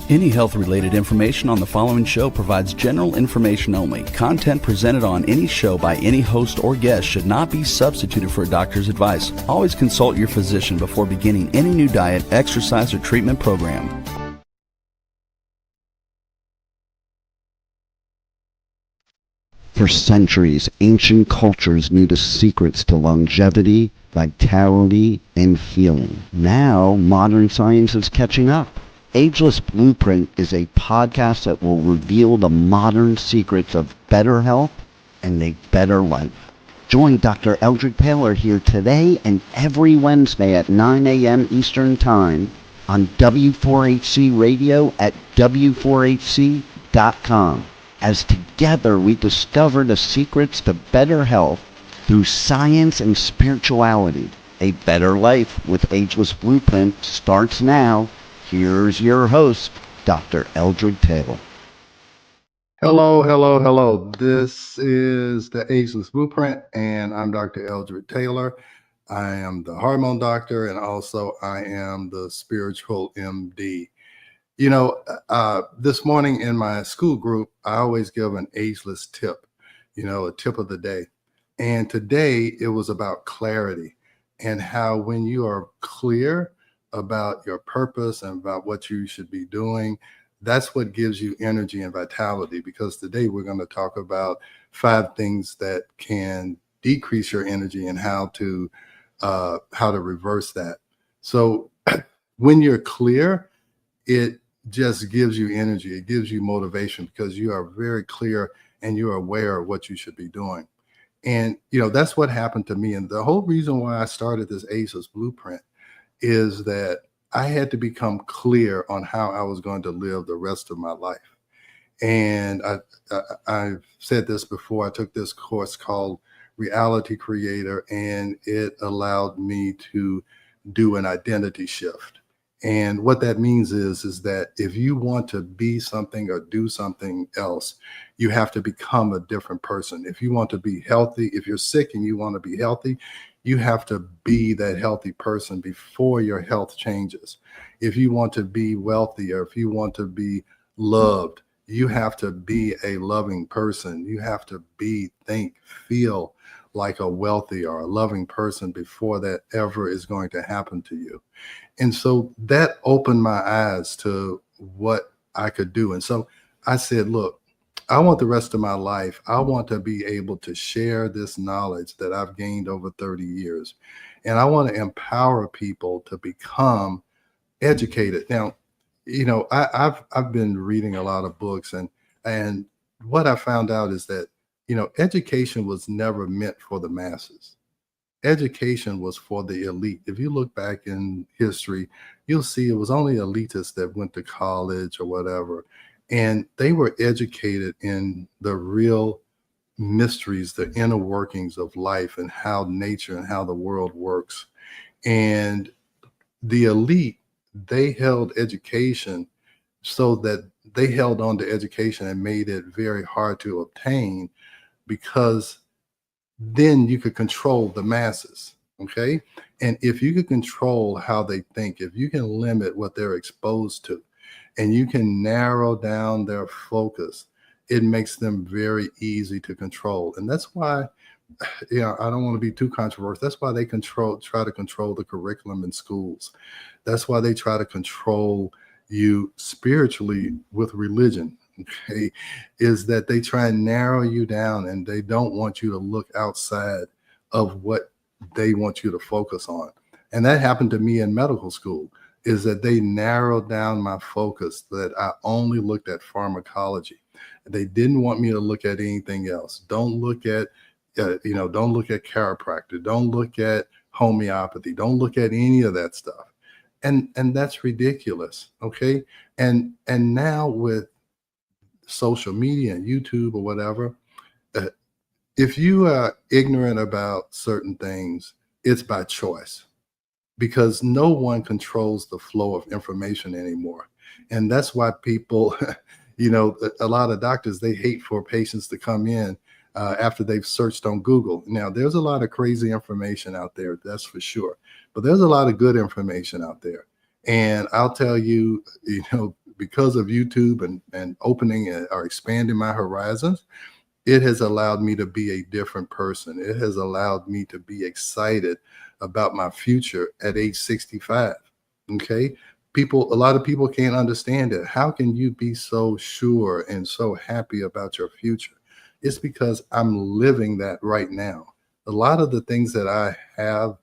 Any health-related information on the following show provides general information only. Content presented on any show by any host or guest should not be substituted for a doctor's advice. Always consult your physician before beginning any new diet, exercise, or treatment program. For centuries, ancient cultures knew the secrets to longevity, vitality, and healing. Now, modern science is catching up. Ageless Blueprint is a podcast that will reveal the modern secrets of better health and a better life. Join Dr. Eldred Taylor here today and every Wednesday at 9 a.m. Eastern Time on W4HC Radio at W4HC.com. As together we discover the secrets to better health through science and spirituality. A better life with Ageless Blueprint starts now. Here's your host, Dr. Eldred Taylor. Hello. This is the Ageless Blueprint, and I'm Dr. Eldred Taylor. I am the hormone doctor, and also I am the spiritual MD. You know, this morning in my school group, I always give an ageless tip, a tip of the day. And today it was about clarity and how when you are clear about your purpose and about what you should be doing, that's what gives you energy and vitality. Because today we're going to talk about 5 things that can decrease your energy and how to reverse that. So when you're clear, it just gives you energy. It gives you motivation because you are very clear and you're aware of what you should be doing. And, that's what happened to me. And the whole reason why I started this Ageless Blueprint is that I had to become clear on how I was going to live the rest of my life. And I've said this before. I took this course called Reality Creator, and it allowed me to do an identity shift. And what that means is that if you want to be something or do something else, you have to become a different person. If you want to be healthy, if you're sick and you want to be healthy, you have to be that healthy person before your health changes. If you want to be wealthy or if you want to be loved, you have to be a loving person. You have to think, feel like a wealthy or a loving person before that ever is going to happen to you. And so that opened my eyes to what I could do. And so I said, look, I want the rest of my life, I want to be able to share this knowledge that I've gained over 30 years. And I want to empower people to become educated. Now, I've been reading a lot of books, and what I found out is that, education was never meant for the masses. Education was for the elite. If you look back in history, you'll see it was only elitists that went to college or whatever. And they were educated in the real mysteries, the inner workings of life and how nature and how the world works. And the elite, they held education so that they held on to education and made it very hard to obtain, because then you could control the masses. Okay. And if you could control how they think, if you can limit what they're exposed to, and you can narrow down their focus, it makes them very easy to control. And that's why, I don't want to be too controversial. That's why they try to control the curriculum in schools. That's why they try to control you spiritually with religion. Okay, is that they try and narrow you down, and they don't want you to look outside of what they want you to focus on. And that happened to me in medical school, is that they narrowed down my focus, that I only looked at pharmacology. They didn't want me to look at anything else. Don't look at chiropractor. Don't look at homeopathy. Don't look at any of that stuff. And that's ridiculous. Okay. And now with social media and YouTube or whatever, if you are ignorant about certain things, it's by choice, because no one controls the flow of information anymore. And that's why people, a lot of doctors, they hate for patients to come in after they've searched on Google. Now, there's a lot of crazy information out there, that's for sure. But there's a lot of good information out there. And I'll tell you, because of YouTube and opening or expanding my horizons, it has allowed me to be a different person. It has allowed me to be excited about my future at age 65. Okay. A lot of people can't understand it. How can you be so sure and so happy about your future? It's because I'm living that right now. A lot of the things that I have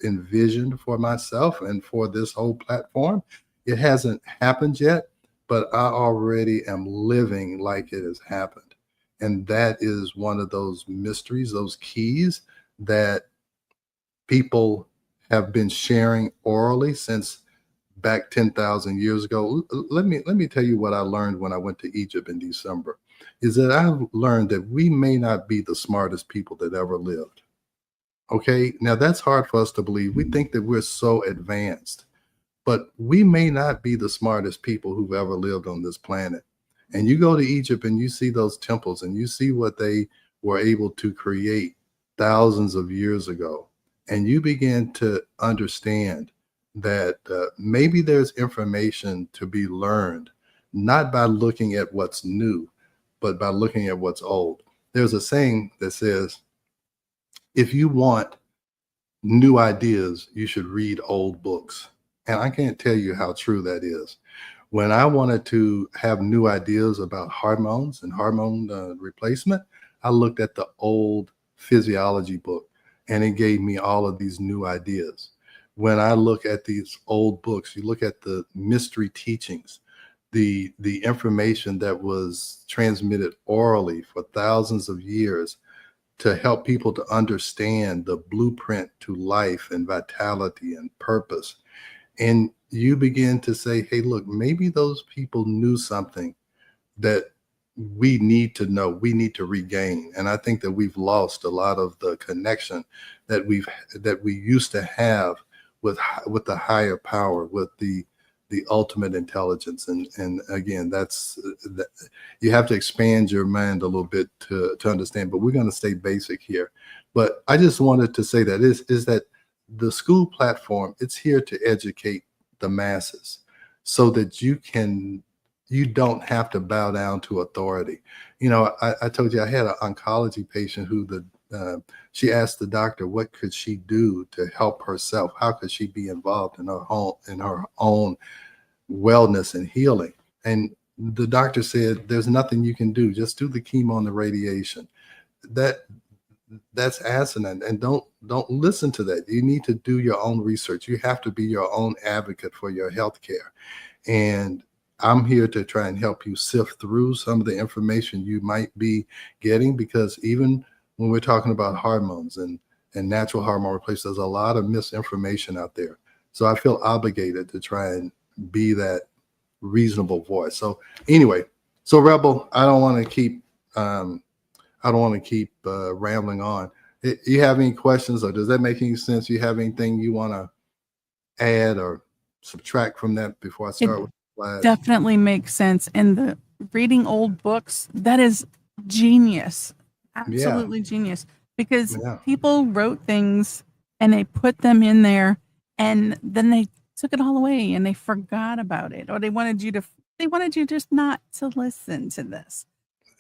envisioned for myself and for this whole platform, it hasn't happened yet, but I already am living like it has happened. And that is one of those mysteries, those keys that people have been sharing orally since back 10,000 years ago. Let me tell you what I learned when I went to Egypt in December is that I've learned that we may not be the smartest people that ever lived. Okay? Now that's hard for us to believe. We think that we're so advanced, but we may not be the smartest people who've ever lived on this planet. And you go to Egypt and you see those temples and you see what they were able to create thousands of years ago. And you begin to understand that maybe there's information to be learned, not by looking at what's new, but by looking at what's old. There's a saying that says, if you want new ideas, you should read old books. And I can't tell you how true that is. When I wanted to have new ideas about hormones and hormone replacement, I looked at the old physiology book and it gave me all of these new ideas. When I look at these old books, you look at the mystery teachings, the information that was transmitted orally for thousands of years to help people to understand the blueprint to life and vitality and purpose. And you begin to say, hey, look, maybe those people knew something that we need to know, we need to regain. And I think that we've lost a lot of the connection that we used to have with the higher power, with the ultimate intelligence. And again, that you have to expand your mind a little bit to understand, but we're going to stay basic here. But I just wanted to say that is that the school platform, it's here to educate the masses so that you don't have to bow down to authority. You know, I told you I had an oncology patient who she asked the doctor what could she do to help herself, how could she be involved in her own wellness and healing. And the doctor said, there's nothing you can do, just do the chemo and the radiation. That's asinine, and don't listen to that. You need to do your own research. You have to be your own advocate for your health care. And I'm here to try and help you sift through some of the information you might be getting, because even when we're talking about hormones and natural hormone replacement, there's a lot of misinformation out there. So I feel obligated to try and be that reasonable voice. So anyway, so Rebel, I don't want to keep rambling on. You have any questions, or does that make any sense? You have anything you want to add or subtract from that before I start with the slides? Definitely makes sense. And the reading old books, that is genius. Absolutely genius. Because people wrote things and they put them in there and then they took it all away and they forgot about it, or they wanted you just not to listen to this.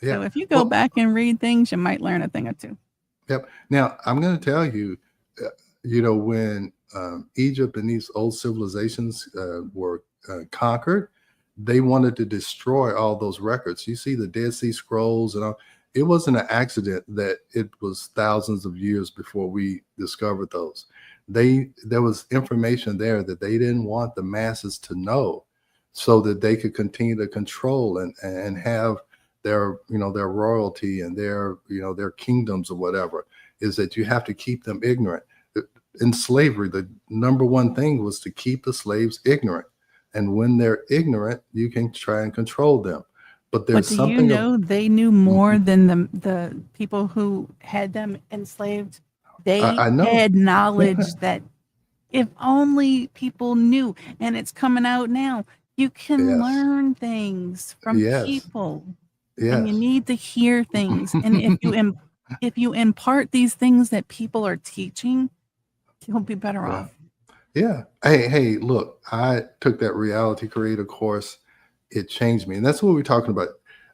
Yeah. So if you go back and read things, you might learn a thing or two. Yep. Now I'm going to tell you, when Egypt and these old civilizations were conquered, they wanted to destroy all those records. You see the Dead Sea Scrolls and all. It wasn't an accident that it was thousands of years before we discovered those. There was information there that they didn't want the masses to know, so that they could continue to control and have their royalty and their kingdoms or whatever. Is that you have to keep them ignorant. In slavery, the number one thing was to keep the slaves ignorant. And when they're ignorant, you can try and control them. But there's something. They knew more than the people who had them enslaved. They had knowledge that if only people knew, and it's coming out now. You can learn things from people, and you need to hear things. And if you impart these things that people are teaching, you'll be better off. Yeah. Hey, look, I took that reality creator course it changed me. And that's what we're talking about.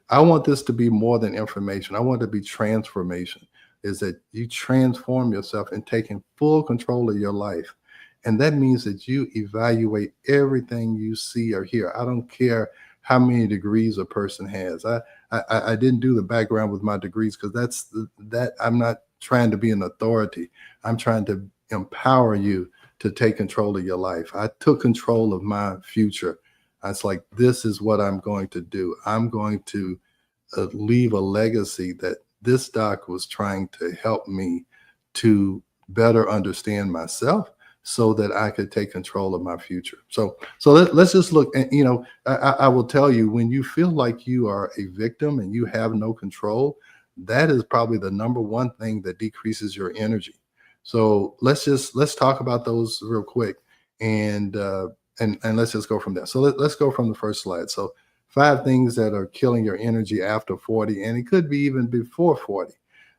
I want this to be more than information. I want it to be transformation, is that you transform yourself and taking full control of your life. And that means that you evaluate everything you see or hear. I don't care how many degrees a person has. I didn't do the background with my degrees because that I'm not trying to be an authority. I'm trying to empower you to take control of your life. I took control of my future. I was like, this is what I'm going to do. I'm going to leave a legacy that this doc was trying to help me to better understand myself so that I could take control of my future. So let's just look at, I will tell you, when you feel like you are a victim and you have no control, that is probably the number one thing that decreases your energy. So let's talk about those real quick, and let's just go from there. So let's go from the first slide. So 5 things that are killing your energy after 40, and it could be even before 40,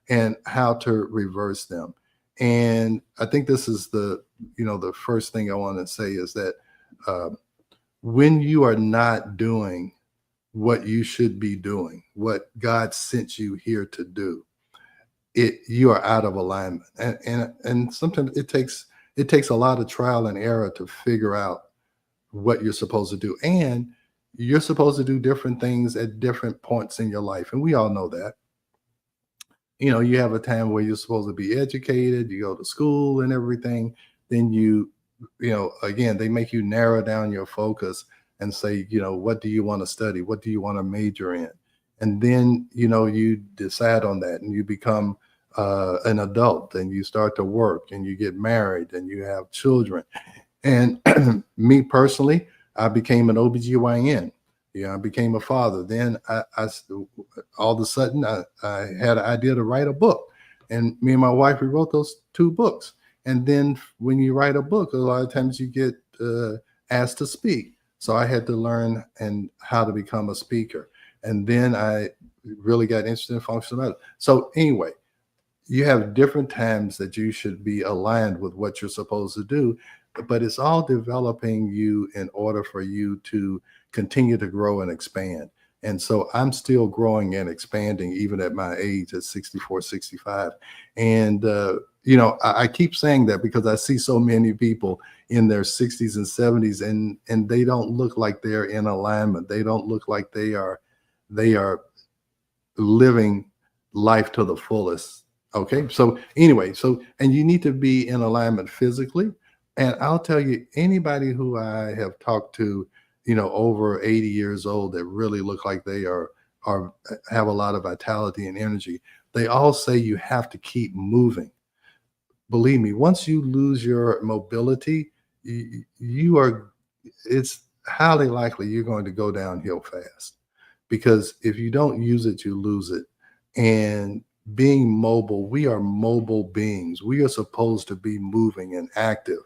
and how to reverse them. And I think this is the first thing I want to say is that when you are not doing what you should be doing, what God sent you here to do, you are out of alignment. And sometimes it takes a lot of trial and error to figure out what you're supposed to do. And you're supposed to do different things at different points in your life. And we all know that. You have a time where you're supposed to be educated, you go to school and everything. Then again, they make you narrow down your focus and say, what do you want to study? What do you want to major in? And then, you decide on that and you become an adult and you start to work and you get married and you have children. And me personally, I became an OBGYN. I became a father. Then I all of a sudden I had an idea to write a book, and me and my wife, we wrote those 2 books. And then when you write a book, a lot of times you get asked to speak. So I had to learn how to become a speaker. And then I really got interested in functional medicine. So anyway, you have different times that you should be aligned with what you're supposed to do, but it's all developing you in order for you to continue to grow and expand. And so I'm still growing and expanding even at my age at 64, 65. And, I keep saying that because I see so many people in their 60s and 70s and they don't look like they're in alignment. They don't look like they are living life to the fullest. Okay. So anyway, and you need to be in alignment physically. And I'll tell you, anybody who I have talked to, over 80 years old that really look like they have a lot of vitality and energy, they all say you have to keep moving. Believe me, once you lose your mobility, it's highly likely you're going to go downhill fast, because if you don't use it, you lose it. And being mobile, we are mobile beings. We are supposed to be moving and active.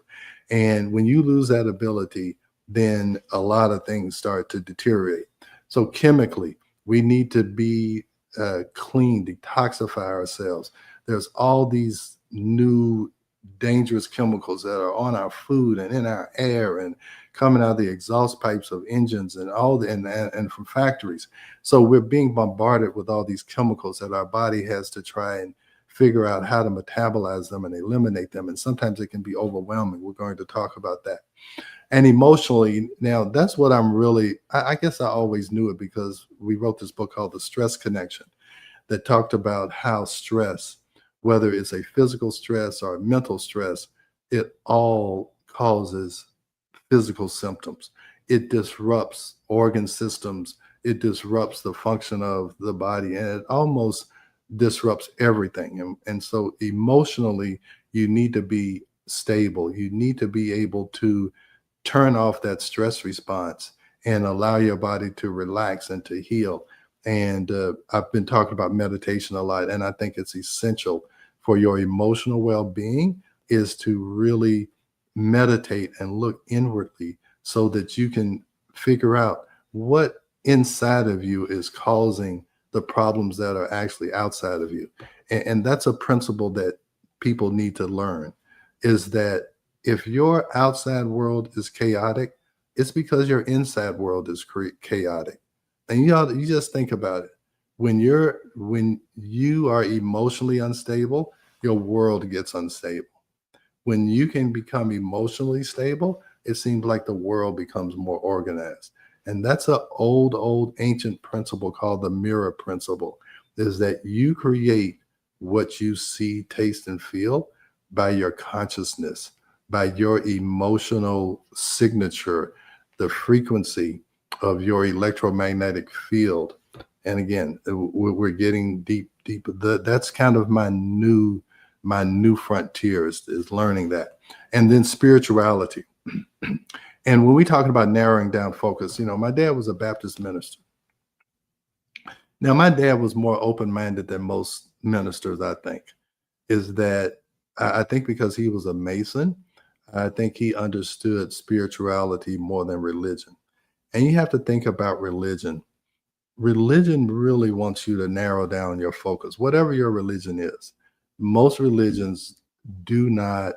And when you lose that ability, then a lot of things start to deteriorate. So chemically, we need to be clean, detoxify ourselves. There's all these new dangerous chemicals that are on our food and in our air and coming out of the exhaust pipes of engines and and from factories. So we're being bombarded with all these chemicals that our body has to try and figure out how to metabolize them and eliminate them. And sometimes it can be overwhelming. We're going to talk about that. And emotionally, now that's what I guess I always knew it because we wrote this book called The Stress Connection that talked about how stress, whether it's a physical stress or a mental stress, it all causes physical symptoms. It disrupts organ systems. It disrupts the function of the body, and it almost disrupts everything. And so emotionally, you need to be stable. You need to be able to turn off that stress response and allow your body to relax and to heal. And I've been talking about meditation a lot, and I think it's essential for your emotional well-being is to really meditate and look inwardly so that you can figure out what inside of you is causing the problems that are actually outside of you. And that's a principle that people need to learn, is that if your outside world is chaotic, It's because your inside world is chaotic. And you just think about it. When you are emotionally unstable, your world gets unstable. When you can become emotionally stable, it seems like the world becomes more organized. And that's an old ancient principle called the mirror principle, is that you create what you see, taste, and feel by your consciousness, by your emotional signature, the frequency of your electromagnetic field. And again, we're getting deep. That's kind of my new frontier is learning that. And then spirituality. And when we talking about narrowing down focus, my dad was a Baptist minister. Now, my dad was more open-minded than most ministers, I think. Is that I think because he was a Mason, I think he understood spirituality more than religion. And you have to think about religion. Religion really wants you to narrow down your focus, whatever your religion is. Most religions do not.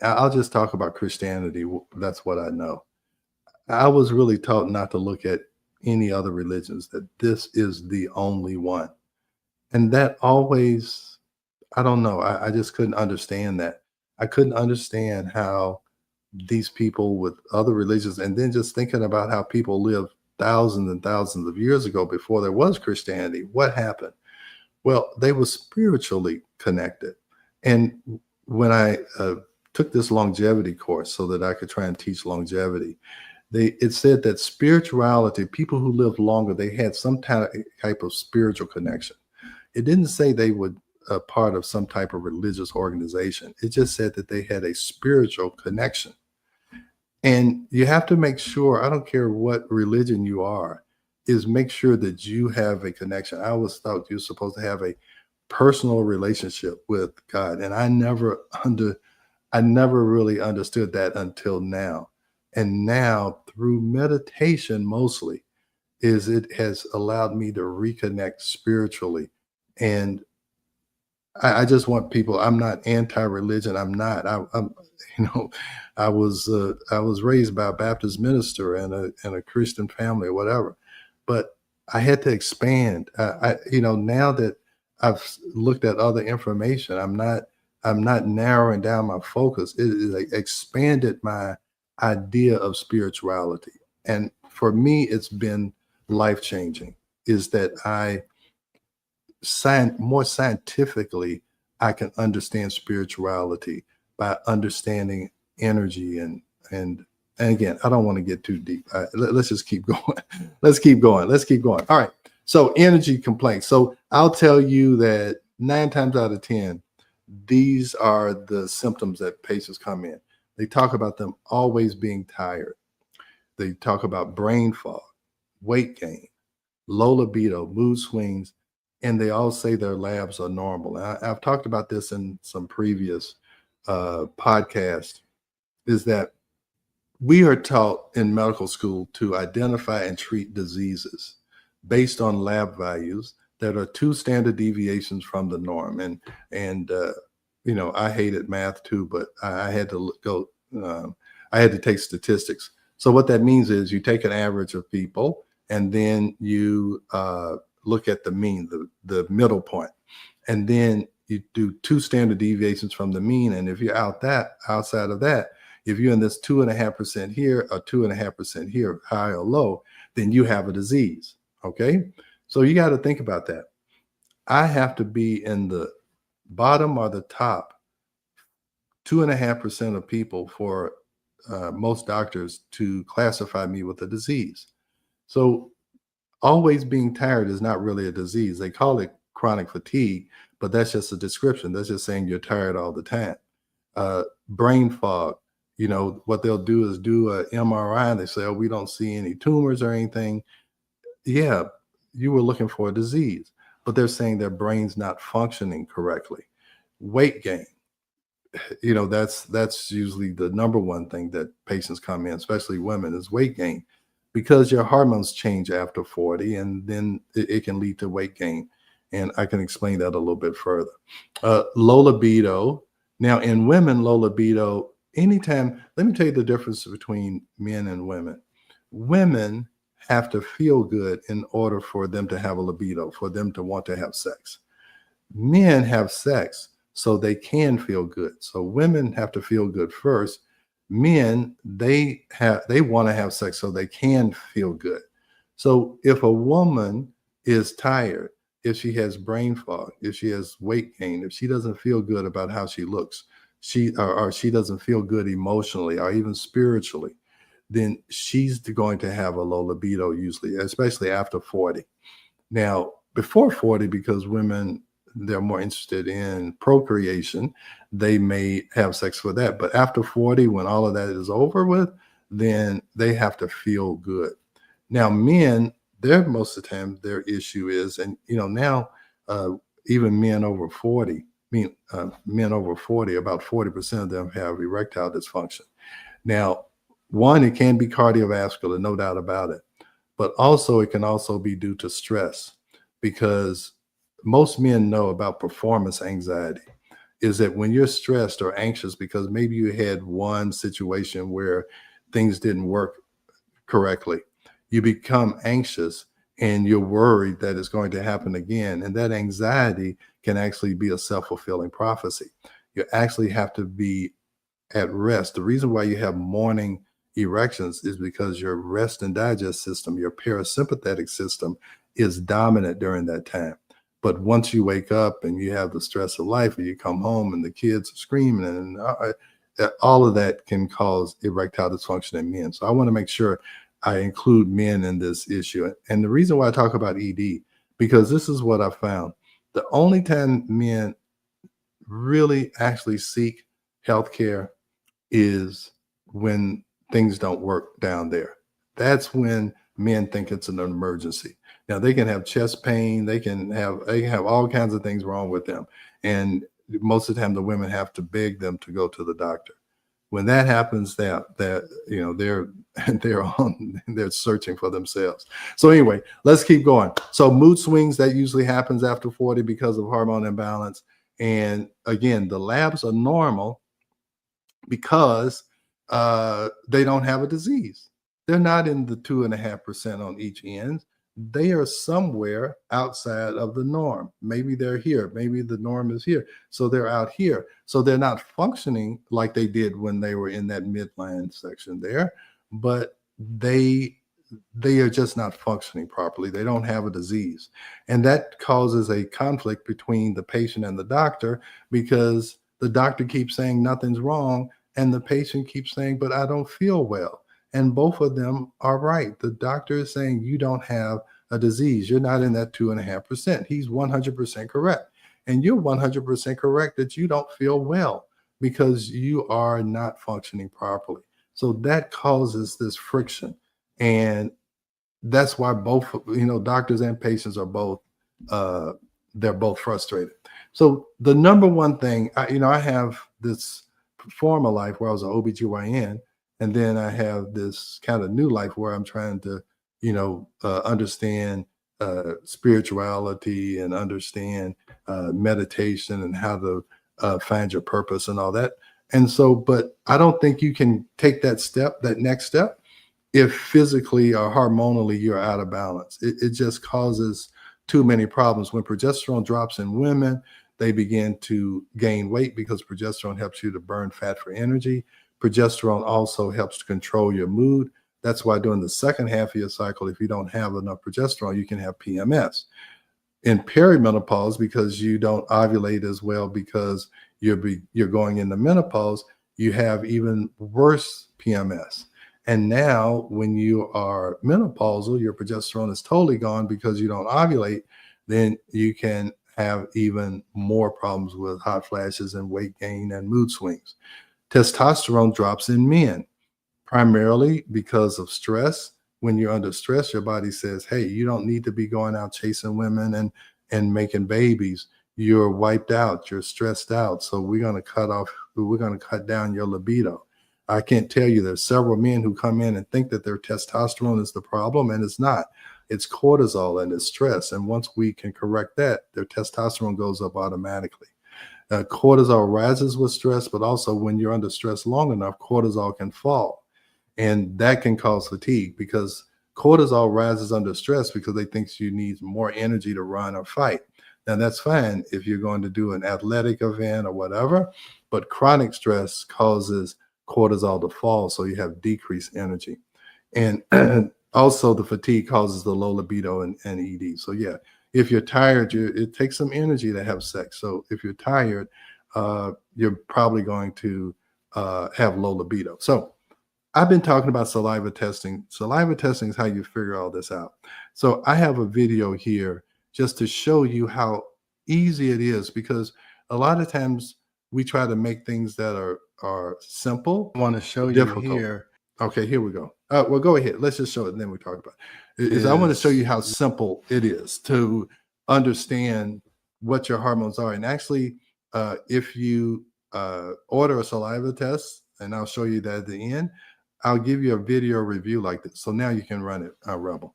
I'll just talk about Christianity. That's what I know. I was really taught not to look at any other religions, that this is the only one. And that always, I don't know, I just couldn't understand that. I couldn't understand how these people with other religions, and then just thinking about how people lived thousands and thousands of years ago before there was Christianity. What happened? Well, they were spiritually connected. And when I took this longevity course so that I could try and teach longevity, it said that spirituality, people who lived longer, they had some type of spiritual connection. It didn't say they were a part of some type of religious organization. It just said that they had a spiritual connection. And you have to make sure, I don't care what religion you are, is make sure that you have a connection. I always thought you're supposed to have a personal relationship with God. And I never really understood that until now. And now through meditation mostly, is it has allowed me to reconnect spiritually. And I just want people, I'm not anti-religion. I'm not. I'm I was raised by a Baptist minister and a Christian family or whatever, but I had to expand. Now that I've looked at other information, I'm not narrowing down my focus. It expanded my idea of spirituality, and for me, it's been life-changing. Is that more scientifically, I can understand spirituality by understanding energy and again, I don't want to get too deep. Let's just keep going. Let's keep going. All right. So energy complaints. So I'll tell you that 9 times out of 10, these are the symptoms that patients come in. They talk about them always being tired. They talk about brain fog, weight gain, low libido, mood swings, and they all say their labs are normal. And I've talked about this in some previous podcasts, is that we are taught in medical school to identify and treat diseases based on lab values that are 2 standard deviations from the norm. And I hated math too, but I had to go. I had to take statistics. So what that means is you take an average of people, and then you look at the mean, the middle point, and then you do 2 standard deviations from the mean. And if you're outside of that, if you're in this 2.5% here or 2.5% here, high or low, then you have a disease. Okay. So you got to think about that. I have to be in the bottom or the top 2.5% of people for most doctors to classify me with a disease. So always being tired is not really a disease. They call it chronic fatigue, but that's just a description. That's just saying you're tired all the time. Brain fog, what they'll do is do a MRI and they say, oh, we don't see any tumors or anything. Yeah, you were looking for a disease, but they're saying their brain's not functioning correctly. Weight gain, that's usually the number one thing that patients come in, especially women, is weight gain, because your hormones change after 40, and then it can lead to weight gain. And I can explain that a little bit further. Low libido. Now, in women, low libido anytime, let me tell you the difference between men and women. Women have to feel good in order for them to have a libido, for them to want to have sex. Men have sex so they can feel good. So women have to feel good first. Men, they want to have sex so they can feel good. So if a woman is tired, if she has brain fog, if she has weight gain, if she doesn't feel good about how she looks, or she doesn't feel good emotionally or even spiritually, then she's going to have a low libido usually, especially after 40. Now, before 40, because women, they're more interested in procreation, they may have sex for that. But after 40, when all of that is over with, then they have to feel good. Now, men, most of the time, their issue is, and now even men over 40, men over 40, about 40% of them have erectile dysfunction. Now, one, it can be cardiovascular, no doubt about it. But also, it can also be due to stress, because most men know about performance anxiety is that when you're stressed or anxious because maybe you had one situation where things didn't work correctly, you become anxious and you're worried that it's going to happen again. And that anxiety can actually be a self-fulfilling prophecy. You actually have to be at rest. The reason why you have morning erections is because your rest and digest system, your parasympathetic system, is dominant during that time. But once you wake up and you have the stress of life, and you come home and the kids are screaming, and all of that can cause erectile dysfunction in men. So I want to make sure I include men in this issue. And the reason why I talk about ED, because this is what I found. The only time men really actually seek healthcare is when things don't work down there. That's when men think it's an emergency. Now, they can have chest pain, they can have all kinds of things wrong with them, and most of the time the women have to beg them to go to the doctor. When that happens, they're searching for themselves. So anyway, let's keep going. So mood swings, that usually happens after 40 because of hormone imbalance. And again, the labs are normal because they don't have a disease. They're not in the 2.5% on each end. They are somewhere outside of the norm. Maybe they're here. Maybe the norm is here. So they're out here. So they're not functioning like they did when they were in that midline section there, but they are just not functioning properly. They don't have a disease. And that causes a conflict between the patient and the doctor, because the doctor keeps saying nothing's wrong, and the patient keeps saying, but I don't feel well. And both of them are right. The doctor is saying you don't have a disease. You're not in that 2.5%. He's 100% correct. And you're 100% correct that you don't feel well because you are not functioning properly. So that causes this friction. And that's why both, doctors and patients are both, they're both frustrated. So the number one thing, I have this former life where I was an OBGYN, and then I have this kind of new life where I'm trying to, understand spirituality and understand meditation and how to find your purpose and all that. And so, but I don't think you can take that next step, if physically or hormonally you're out of balance. It just causes too many problems. When progesterone drops in women, they begin to gain weight because progesterone helps you to burn fat for energy. Progesterone also helps to control your mood. That's why during the second half of your cycle, if you don't have enough progesterone, you can have PMS. In perimenopause, because you don't ovulate as well because you're going into menopause, you have even worse PMS. And now when you are menopausal, your progesterone is totally gone because you don't ovulate, then you can have even more problems with hot flashes and weight gain and mood swings. Testosterone drops in men, primarily because of stress. When you're under stress, your body says, hey, you don't need to be going out chasing women and making babies. You're wiped out, you're stressed out. So we're going to cut down your libido. I can't tell you, there's several men who come in and think that their testosterone is the problem, and it's not. It's cortisol and it's stress. And once we can correct that, their testosterone goes up automatically. Cortisol rises with stress, but also when you're under stress long enough, cortisol can fall. And that can cause fatigue because cortisol rises under stress because they think you need more energy to run or fight. Now, that's fine if you're going to do an athletic event or whatever, but chronic stress causes cortisol to fall, so you have decreased energy. And also the fatigue causes the low libido and ED. So yeah, if you're tired, it takes some energy to have sex. So if you're tired, you're probably going to have low libido. So I've been talking about saliva testing. Saliva testing is how you figure all this out. So I have a video here just to show you how easy it is, because a lot of times we try to make things that are simple. I want to show you here. Okay, here we go. Well, go ahead. Let's just show it and then we talk about it. I want to show you how simple it is to understand what your hormones are. And actually, if you order a saliva test, and I'll show you that at the end, I'll give you a video review like this. So now you can run it, Rebel.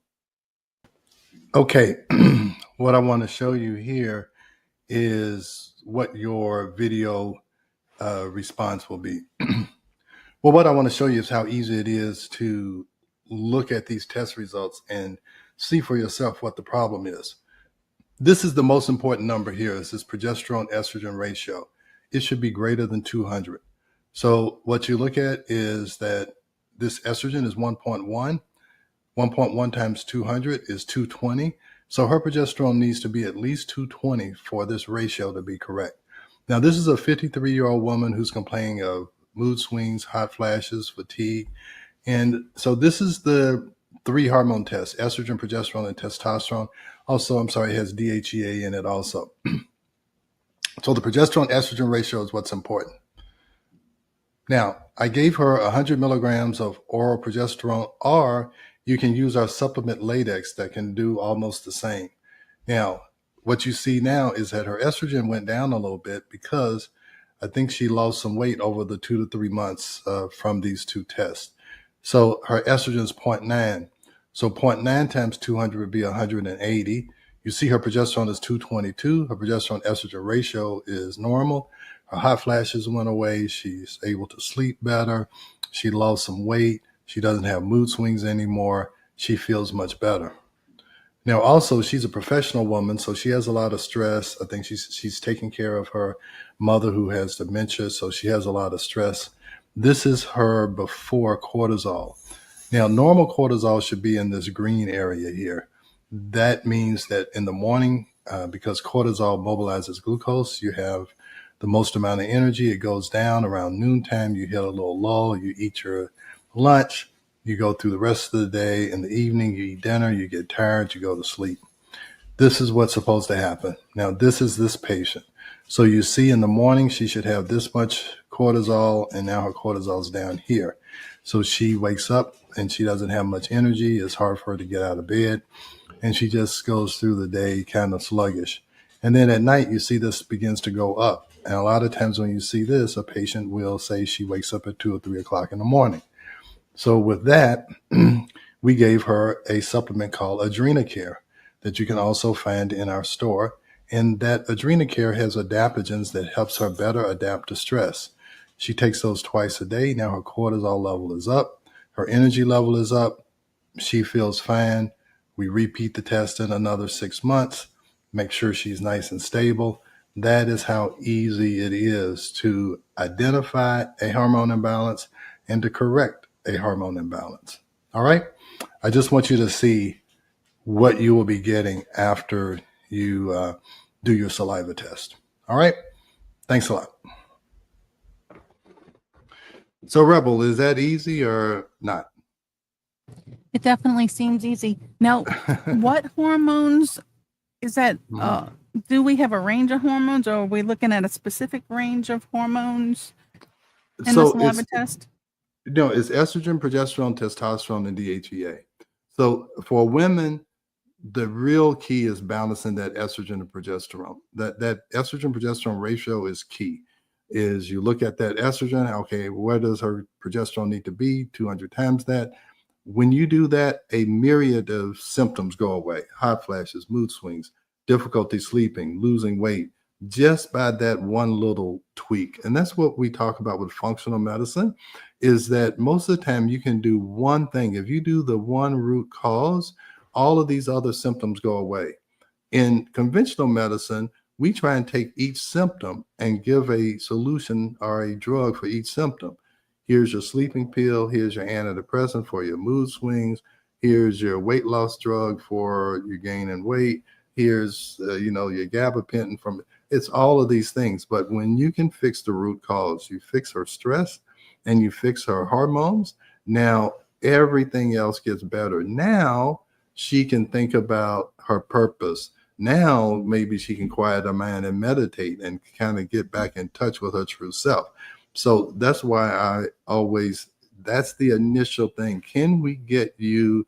Okay, what I want to show you here is what your video response will be. Well, what I want to show you is how easy it is to look at these test results and see for yourself what the problem is. This is the most important number here, is this progesterone estrogen ratio. It should be greater than 200. So what you look at is that this estrogen is 1.1. 1.1 times 200 is 220. So her progesterone needs to be at least 220 for this ratio to be correct. Now, this is a 53-year-old woman who's complaining of mood swings, hot flashes, fatigue. And so this is the 3 hormone tests: estrogen, progesterone, and testosterone. Also, it has DHEA in it also. So the progesterone estrogen ratio is what's important. Now, I gave her 100 milligrams of oral progesterone, or you can use our supplement latex that can do almost the same. Now, what you see now is that her estrogen went down a little bit because I think she lost some weight over the 2 to 3 months from these 2 tests. So her estrogen is 0.9. So 0.9 times 200 would be 180. You see her progesterone is 222. Her progesterone estrogen ratio is normal. Her hot flashes went away. She's able to sleep better. She lost some weight. She doesn't have mood swings anymore. She feels much better. Now, also, she's a professional woman, so she has a lot of stress. I think she's taking care of her mother who has dementia, so she has a lot of stress. This is her before cortisol. Now, normal cortisol should be in this green area here. That means that in the morning, because cortisol mobilizes glucose, you have the most amount of energy. It goes down around noontime. You hit a little lull. You eat your lunch. You go through the rest of the day. In the evening, you eat dinner. You get tired. You go to sleep. This is what's supposed to happen. Now, this is this patient. So you see in the morning, she should have this much cortisol, and now her cortisol is down here. So she wakes up and she doesn't have much energy. It's hard for her to get out of bed. And she just goes through the day kind of sluggish. And then at night, you see this begins to go up. And a lot of times when you see this, a patient will say she wakes up at 2 or 3 o'clock in the morning. So with that, we gave her a supplement called Adrenacare that you can also find in our store. And that Adrenacare has adaptogens that helps her better adapt to stress. She takes those twice a day. Now her cortisol level is up. Her energy level is up. She feels fine. We repeat the test in another 6 months. Make sure she's nice and stable. That is how easy it is to identify a hormone imbalance and to correct a hormone imbalance. All right. I just want you to see what you will be getting after you do your saliva test. All right. Thanks a lot. So, Rebel, is that easy or not? It definitely seems easy. Now, what hormones is that? Do we have a range of hormones, or are we looking at a specific range of hormones in the saliva test? No, it's estrogen, progesterone, testosterone, and DHEA. So for women, the real key is balancing that estrogen and progesterone. That estrogen progesterone ratio is key. Is you look at that estrogen, okay, where does her progesterone need to be? 200 times that. When you do that, a myriad of symptoms go away: hot flashes, mood swings, difficulty sleeping, losing weight, just by that one little tweak. And that's what we talk about with functional medicine, is that most of the time you can do one thing. If you do the one root cause, all of these other symptoms go away. In conventional medicine, we try and take each symptom and give a solution or a drug for each symptom. Here's your sleeping pill. Here's your antidepressant for your mood swings. Here's your weight loss drug for your gaining weight. Here's, your gabapentin from, it's all of these things. But when you can fix the root cause, you fix her stress and you fix her hormones, now everything else gets better. Now she can think about her purpose. Now maybe she can quiet her mind and meditate and kind of get back in touch with her true self. So that's why that's the initial thing. Can we get you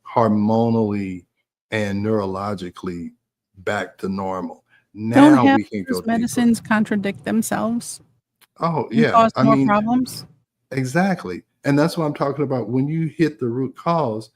hormonally and neurologically back to normal? Now we can go medicines deeper. Contradict themselves. Oh, yeah. Cause more problems. Exactly. And that's what I'm talking about. When you hit the root cause,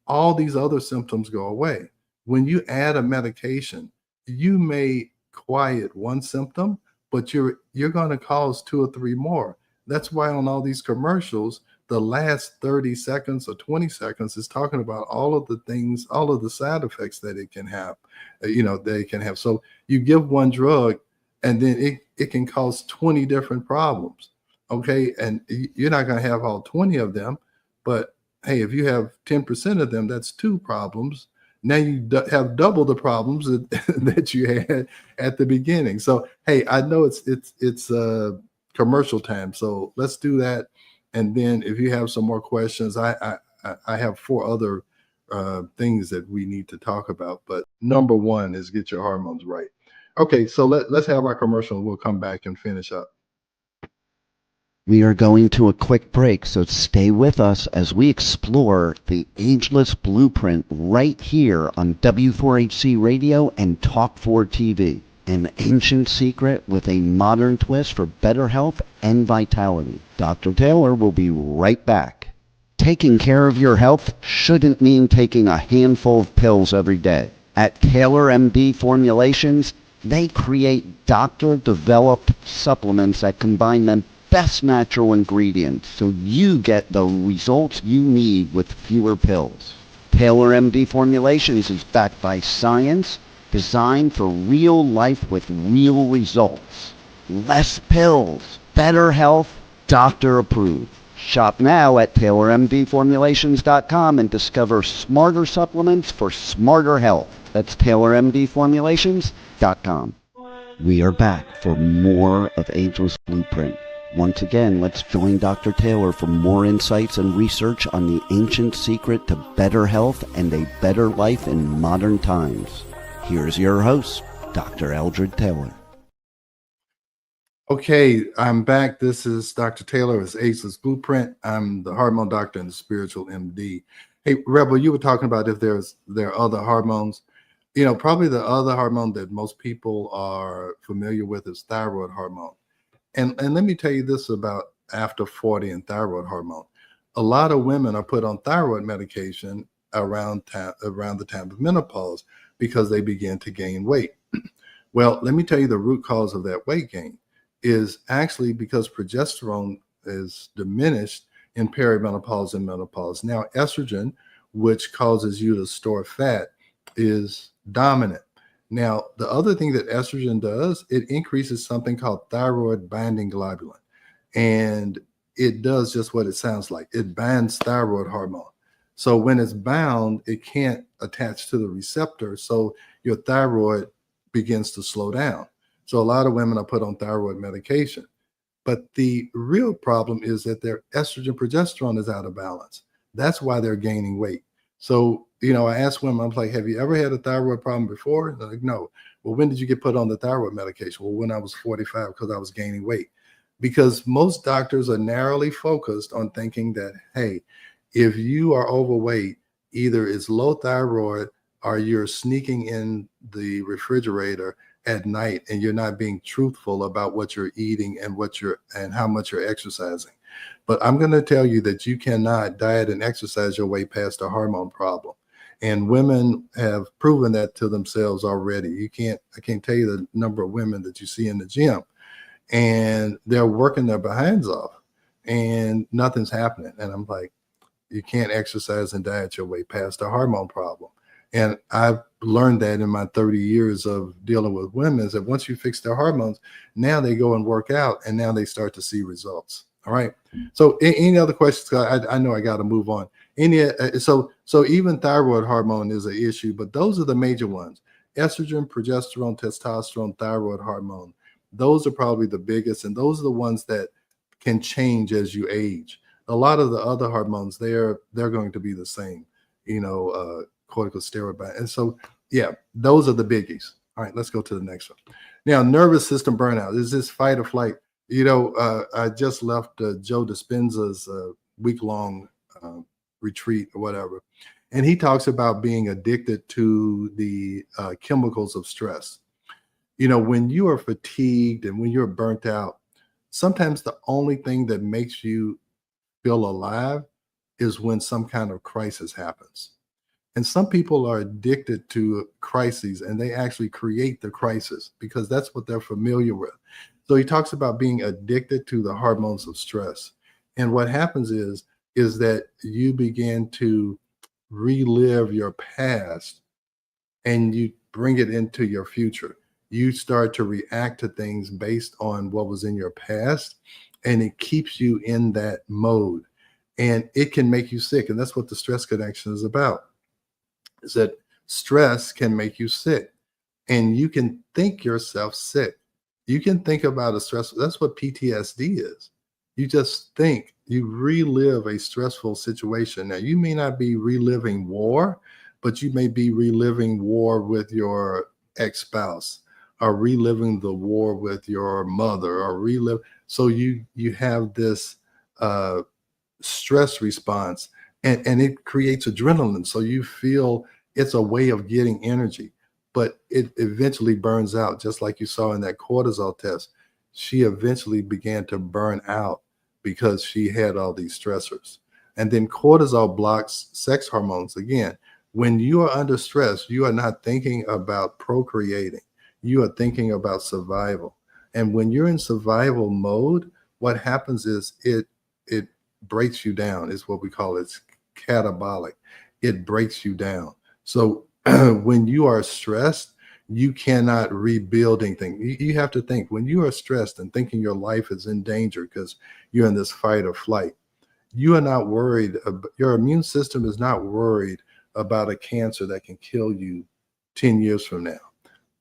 all these other symptoms go away. When you add a medication, you may quiet one symptom, but you're going to cause 2 or 3 more. That's why on all these commercials, the last 30 seconds or 20 seconds is talking about all of the things, all of the side effects that it can have, they can have. So you give one drug and then it can cause 20 different problems. Okay. And you're not going to have all 20 of them, but hey, if you have 10% of them, that's 2 problems. Now you have double the problems that you had at the beginning. So, hey, I know it's commercial time. So let's do that. And then if you have some more questions, I have 4 other things that we need to talk about. But number 1 is get your hormones right. Okay, so let's have our commercial and we'll come back and finish up. We are going to a quick break, so stay with us as we explore the ageless blueprint right here on W4HC Radio and Talk4 TV. An ancient secret with a modern twist for better health and vitality. Dr. Taylor will be right back. Taking care of your health shouldn't mean taking a handful of pills every day. At Taylor MD Formulations, they create doctor-developed supplements that combine the best natural ingredients so you get the results you need with fewer pills. Taylor MD Formulations is backed by science, designed for real life with real results. Less pills, better health, doctor approved. Shop now at TaylorMDFormulations.com and discover smarter supplements for smarter health. That's TaylorMDFormulations.com. We are back for more of Ageless Blueprint. Once again, let's join Dr. Taylor for more insights and research on the ancient secret to better health and a better life in modern times. Here's your host, Dr. Eldred Taylor. Okay, I'm back. This is Dr. Taylor. It's Ageless Blueprint. I'm the hormone doctor and the spiritual MD. Hey, Rebel, you were talking about if there are other hormones. Probably the other hormone that most people are familiar with is thyroid hormone. And let me tell you this about after 40 and thyroid hormone. A lot of women are put on thyroid medication around the time of menopause because they begin to gain weight. Well, let me tell you the root cause of that weight gain is actually because progesterone is diminished in perimenopause and menopause. Now, estrogen, which causes you to store fat, is dominant. Now, the other thing that estrogen does, it increases something called thyroid binding globulin. And it does just what it sounds like. It binds thyroid hormone. So when it's bound, it can't attach to the receptor. So your thyroid begins to slow down. So a lot of women are put on thyroid medication. But the real problem is that their estrogen progesterone is out of balance. That's why they're gaining weight. So, I asked women, I'm like, have you ever had a thyroid problem before? And they're like, no. Well, when did you get put on the thyroid medication? Well, when I was 45, because I was gaining weight. Because most doctors are narrowly focused on thinking that, hey, if you are overweight, either it's low thyroid or you're sneaking in the refrigerator at night and you're not being truthful about what you're eating and how much you're exercising. But I'm going to tell you that you cannot diet and exercise your way past a hormone problem. And women have proven that to themselves already. I can't tell you the number of women that you see in the gym, and they're working their behinds off and nothing's happening. And I'm like, you can't exercise and diet your way past a hormone problem. And I've learned that in my 30 years of dealing with women, is that once you fix their hormones, now they go and work out and now they start to see results. All right. So any other questions? I know I got to move on. So even thyroid hormone is an issue, but those are the major ones: estrogen, progesterone, testosterone, thyroid hormone. Those are probably the biggest, and those are the ones that can change as you age. A lot of the other hormones, they're going to be the same, corticosteroid. And so, yeah, those are the biggies. All right, let's go to the next one. Now, nervous system burnout is this fight or flight. I just left Joe Dispenza's week-long retreat or whatever, and he talks about being addicted to the chemicals of stress. When you are fatigued and when you're burnt out, sometimes the only thing that makes you feel alive is when some kind of crisis happens. And some people are addicted to crises, and they actually create the crisis because that's what they're familiar with. So he talks about being addicted to the hormones of stress. And what happens is that you begin to relive your past and you bring it into your future. You start to react to things based on what was in your past, and it keeps you in that mode. And it can make you sick. And that's what the stress connection is about, is that stress can make you sick. And you can think yourself sick. You can think about a stress. That's what PTSD is. You just think, you relive a stressful situation. Now, you may not be reliving war, but you may be reliving war with your ex-spouse, or reliving the war with your mother, or so you have this stress response, and it creates adrenaline. So you feel it's a way of getting energy, but it eventually burns out. Just like you saw in that cortisol test, she eventually began to burn out because she had all these stressors. And then cortisol blocks sex hormones. Again, when you are under stress, you are not thinking about procreating. You are thinking about survival. And when you're in survival mode, what happens is it breaks you down, is what we call it. It's catabolic. It breaks you down. So when you are stressed, you cannot rebuild anything. You have to think, when you are stressed and thinking your life is in danger because you're in this fight or flight, you are not worried. Your immune system is not worried about a cancer that can kill you 10 years from now.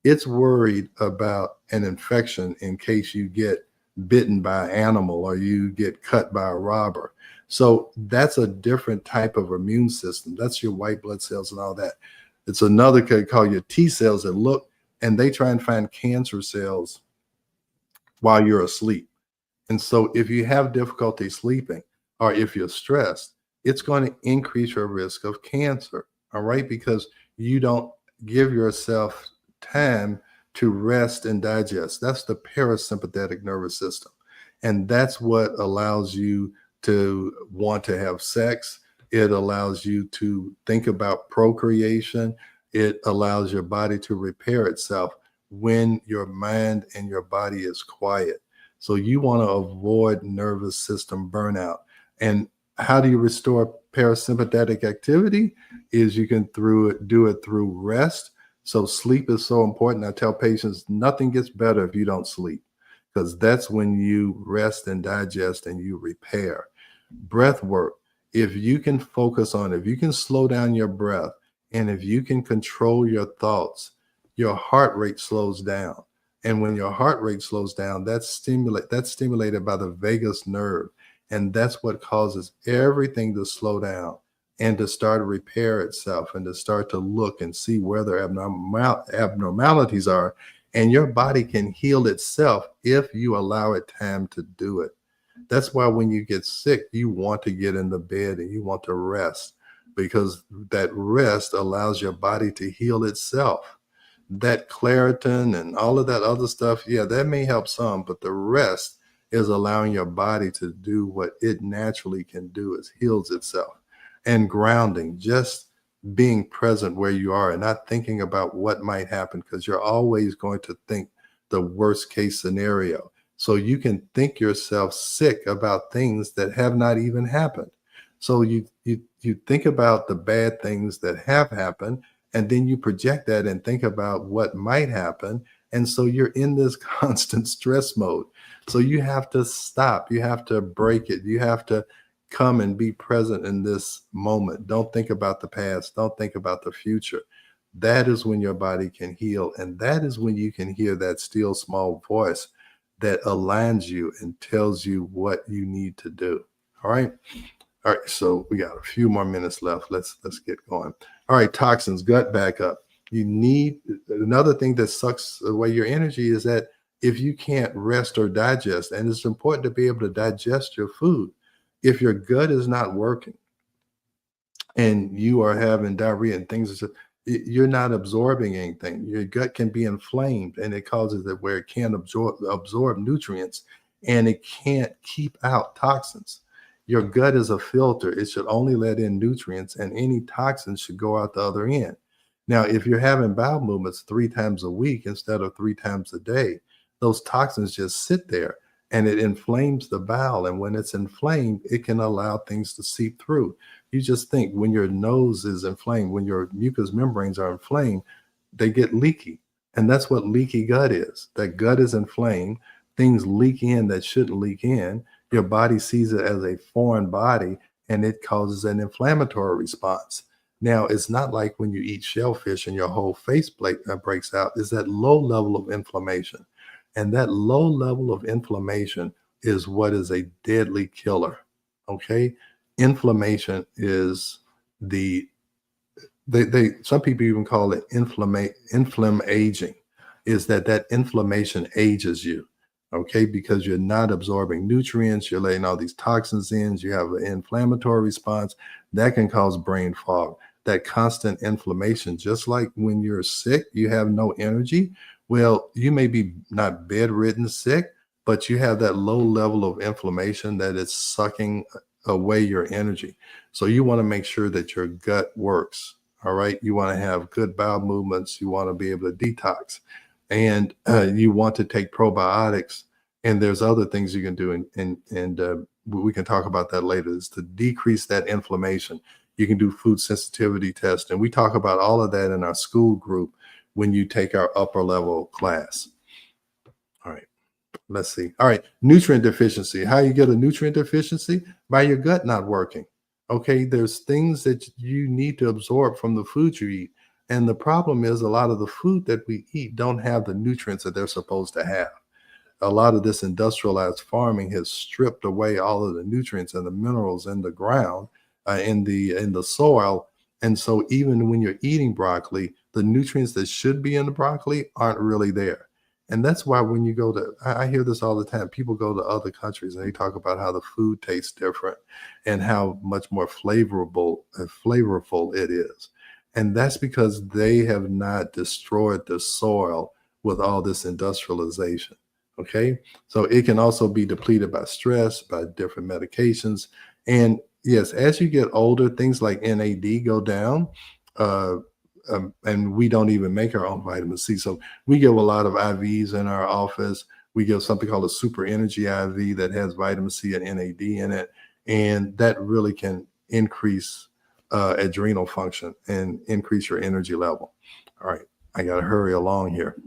It's worried about an infection in case you get bitten by an animal or you get cut by a robber. So that's a different type of immune system. That's your white blood cells and all that. It's another called your T cells that look, and they try and find cancer cells while you're asleep. And so if you have difficulty sleeping, or if you're stressed, it's going to increase your risk of cancer. All right. Because you don't give yourself time to rest and digest. That's the parasympathetic nervous system. And that's what allows you to want to have sex. It allows you to think about procreation. It allows your body to repair itself when your mind and your body is quiet. So you want to avoid nervous system burnout. And how do you restore parasympathetic activity? Is you can do it through rest. So sleep is so important. I tell patients nothing gets better if you don't sleep, because that's when you rest and digest and you repair. Breath work. If you can focus on it, if you can slow down your breath, and if you can control your thoughts, your heart rate slows down. And when your heart rate slows down, that's stimulated by the vagus nerve. And that's what causes everything to slow down and to start to repair itself and to start to look and see where their abnormalities are. And your body can heal itself if you allow it time to do it. That's why when you get sick, you want to get in the bed and you want to rest, because that rest allows your body to heal itself. That Claritin and all of that other stuff, yeah, that may help some, but the rest is allowing your body to do what it naturally can do, is heals itself. And grounding, just being present where you are and not thinking about what might happen, because you're always going to think the worst case scenario. So you can think yourself sick about things that have not even happened. So you think about the bad things that have happened, and then you project that and think about what might happen. And so you're in this constant stress mode. So you have to stop. You have to break it. You have to come and be present in this moment. Don't think about the past. Don't think about the future. That is when your body can heal. And that is when you can hear that still small voice that aligns you and tells you what you need to do. All right. All right. So we got a few more minutes left. Let's get going. All right. Toxins, gut backup. You need another thing that sucks away your energy is that if you can't rest or digest, and it's important to be able to digest your food. If your gut is not working and you are having diarrhea and things, you're not absorbing anything. Your gut can be inflamed, and it causes it where it can't absorb nutrients, and it can't keep out toxins. Your gut is a filter. It should only let in nutrients, and any toxins should go out the other end. Now, if you're having bowel movements 3 times a week instead of 3 times a day, those toxins just sit there and it inflames the bowel. And when it's inflamed, it can allow things to seep through. You just think when your nose is inflamed, when your mucous membranes are inflamed, they get leaky. And that's what leaky gut is. That gut is inflamed. Things leak in that shouldn't leak in. Your body sees it as a foreign body, and it causes an inflammatory response. Now, it's not like when you eat shellfish and your whole face breaks out. It's that low level of inflammation. And that low level of inflammation is what is a deadly killer. Okay. Inflammation is some people even call it aging, is that inflammation ages you. Okay. Because you're not absorbing nutrients, you're letting all these toxins in, you have an inflammatory response that can cause brain fog. That constant inflammation, just like when you're sick, you have no energy. Well, you may be not bedridden sick, but you have that low level of inflammation that is sucking away your energy. So you want to make sure that your gut works. All right. You want to have good bowel movements. You want to be able to detox, and you want to take probiotics. And there's other things you can do. And we can talk about that later, is to decrease that inflammation. You can do food sensitivity tests. And we talk about all of that in our school group when you take our upper level class. All right, let's see. All right, nutrient deficiency. How you get a nutrient deficiency? By your gut not working. Okay, there's things that you need to absorb from the food you eat. And the problem is a lot of the food that we eat don't have the nutrients that they're supposed to have. A lot of this industrialized farming has stripped away all of the nutrients and the minerals in the ground, in the soil. And so even when you're eating broccoli, the nutrients that should be in the broccoli aren't really there. And that's why when you go to, I hear this all the time, people go to other countries and they talk about how the food tastes different and how much more flavorful it is. And that's because they have not destroyed the soil with all this industrialization. Okay. So it can also be depleted by stress, by different medications. And yes, as you get older, things like NAD go down, and we don't even make our own vitamin C. So we give a lot of IVs in our office. We give something called a super energy IV that has vitamin C and NAD in it. And that really can increase adrenal function and increase your energy level. All right, I got to hurry along here.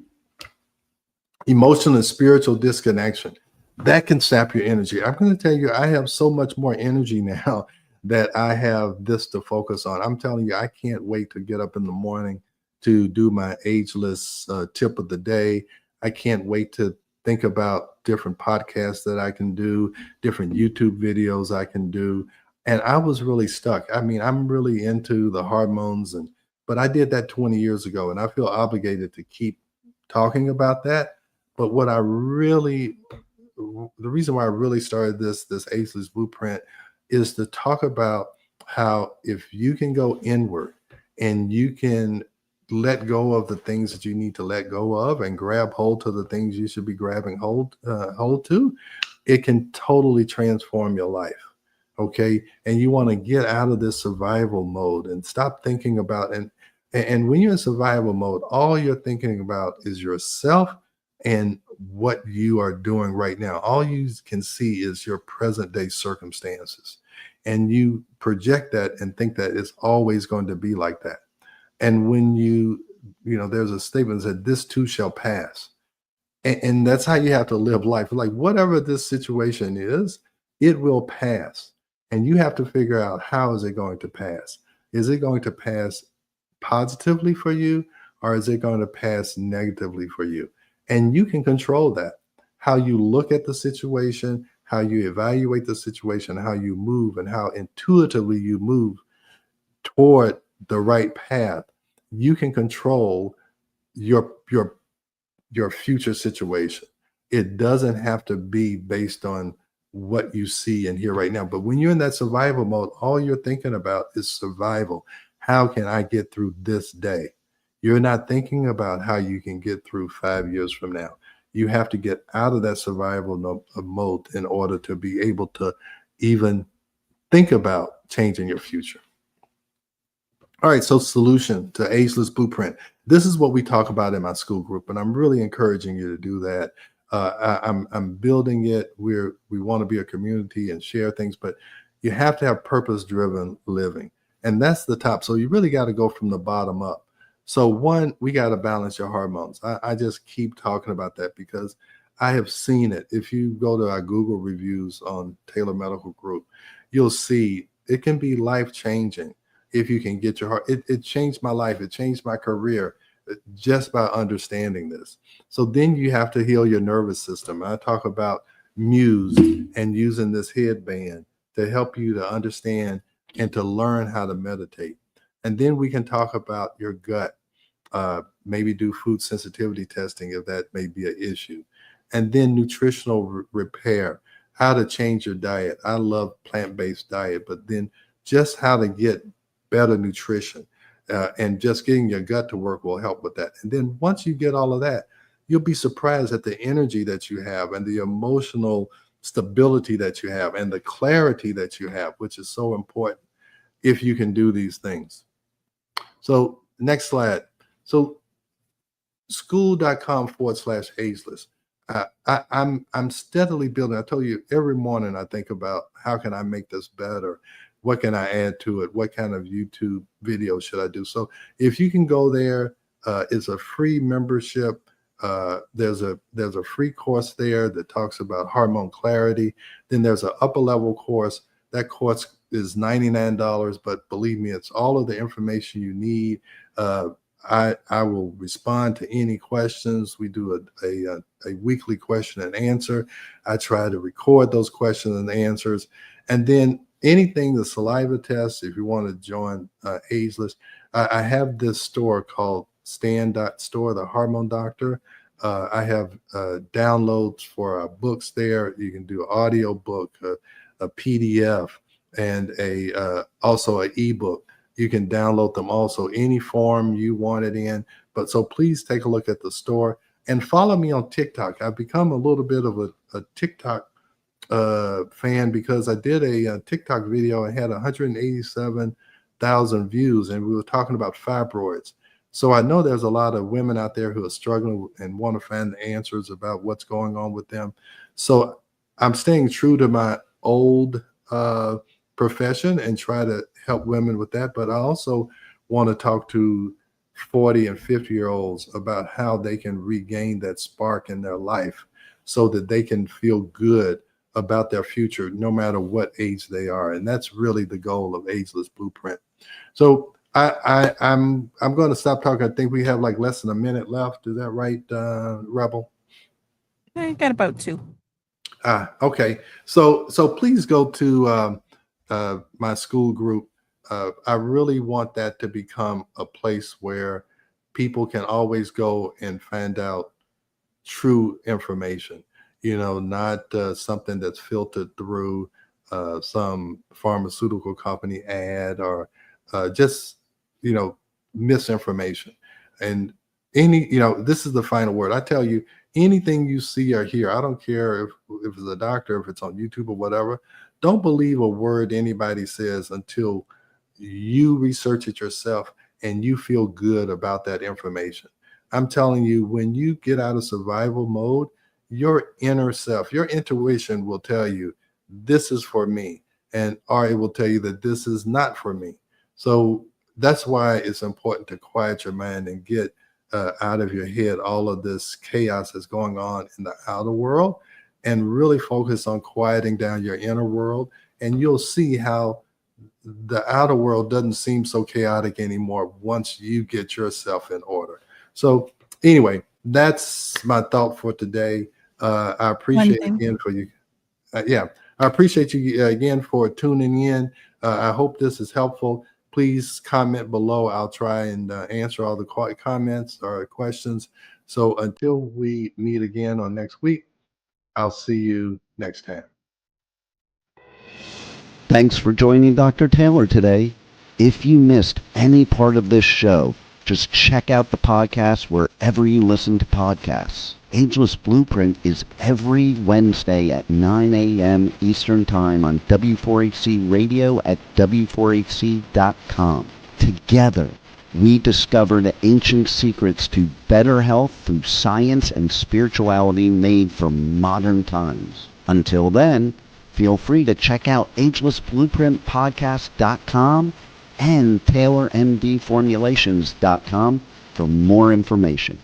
Emotional and spiritual disconnection. That can sap your energy. I'm going to tell you, I have so much more energy now that I have this to focus on. I'm telling you, I can't wait to get up in the morning to do my ageless tip of the day. I can't wait to think about different podcasts that I can do, different YouTube videos I can do. And I was really stuck. I mean, I'm really into the hormones, but I did that 20 years ago, and I feel obligated to keep talking about that. But the reason why I really started this Ageless Blueprint is to talk about how if you can go inward and you can let go of the things that you need to let go of and grab hold to the things you should be grabbing hold to, it can totally transform your life. Okay. And you want to get out of this survival mode and stop thinking about, and when you're in survival mode, all you're thinking about is yourself and what you are doing right now. All you can see is your present day circumstances. And you project that and think that it's always going to be like that. And when there's a statement that this too shall pass. And that's how you have to live life. Like whatever this situation is, it will pass. And you have to figure out, how is it going to pass? Is it going to pass positively for you, or is it going to pass negatively for you? And you can control that. How you look at the situation, how you evaluate the situation, how you move, and how intuitively you move toward the right path. You can control your future situation. It doesn't have to be based on what you see and hear right now. But when you're in that survival mode, all you're thinking about is survival. How can I get through this day? You're not thinking about how you can get through 5 years from now. You have to get out of that survival mode in order to be able to even think about changing your future. All right, so solution to Ageless Blueprint. This is what we talk about in my school group, and I'm really encouraging you to do that. I'm building it. We want to be a community and share things, but you have to have purpose-driven living, and that's the top. So you really got to go from the bottom up. So one, we got to balance your hormones. I just keep talking about that because I have seen it. If you go to our Google reviews on Taylor Medical Group, you'll see it can be life-changing. If you can get your heart, it changed my life. It changed my career just by understanding this. So then you have to heal your nervous system. I talk about Muse and using this headband to help you to understand and to learn how to meditate. And then we can talk about your gut, maybe do food sensitivity testing if that may be an issue. And then nutritional repair, how to change your diet. I love plant-based diet, but then just how to get better nutrition, and just getting your gut to work will help with that. And then once you get all of that, you'll be surprised at the energy that you have and the emotional stability that you have and the clarity that you have, which is so important if you can do these things. So next slide. So school.com/ageless. I'm steadily building. I told you every morning I think about, how can I make this better? What can I add to it? What kind of YouTube video should I do? So if you can go there, it's a free membership. There's a free course there that talks about hormone clarity. Then there's an upper level course. That course is $99, but believe me, it's all of the information you need. I will respond to any questions. We do a weekly question and answer. I try to record those questions and answers. And then anything, the saliva test, if you want to join Ageless, I have this store called Stan.store, the Hormone Doctor. I have downloads for books there. You can do an audio book, a PDF, and also an ebook. You can download them also any form you want it in. But so please take a look at the store and follow me on TikTok. I've become a little bit of a TikTok fan because I did a TikTok video. I had 187,000 views, and we were talking about fibroids. So I know there's a lot of women out there who are struggling and want to find the answers about what's going on with them. So I'm staying true to my old profession and try to help women with that. But I also want to talk to 40 and 50-year-olds about how they can regain that spark in their life so that they can feel good about their future, no matter what age they are. And that's really the goal of Ageless Blueprint. So I'm going to stop talking. I think we have like less than a minute left. Is that right, Rebel? I got about 2. Okay. So please go to my school group. I really want that to become a place where people can always go and find out true information, not something that's filtered through some pharmaceutical company ad or just, misinformation. And this is the final word. I tell you, anything you see or hear, I don't care if it's a doctor, if it's on YouTube or whatever, don't believe a word anybody says until you research it yourself and you feel good about that information. I'm telling you, when you get out of survival mode, your inner self, your intuition will tell you this is for me, or it will tell you that this is not for me. So that's why it's important to quiet your mind and get out of your head all of this chaos that's going on in the outer world, and really focus on quieting down your inner world. And you'll see how the outer world doesn't seem so chaotic anymore once you get yourself in order. So anyway, that's my thought for today. I appreciate again for you. I appreciate you again for tuning in. I hope this is helpful. Please comment below. I'll try and answer all the comments or questions. So until we meet again on next week, I'll see you next time. Thanks for joining Dr. Taylor today. If you missed any part of this show, just check out the podcast wherever you listen to podcasts. Ageless Blueprint is every Wednesday at 9 a.m. Eastern Time on W4HC Radio at W4HC.com. Together, we discover the ancient secrets to better health through science and spirituality made for modern times. Until then, feel free to check out agelessblueprintpodcast.com and TaylorMDFormulations.com for more information.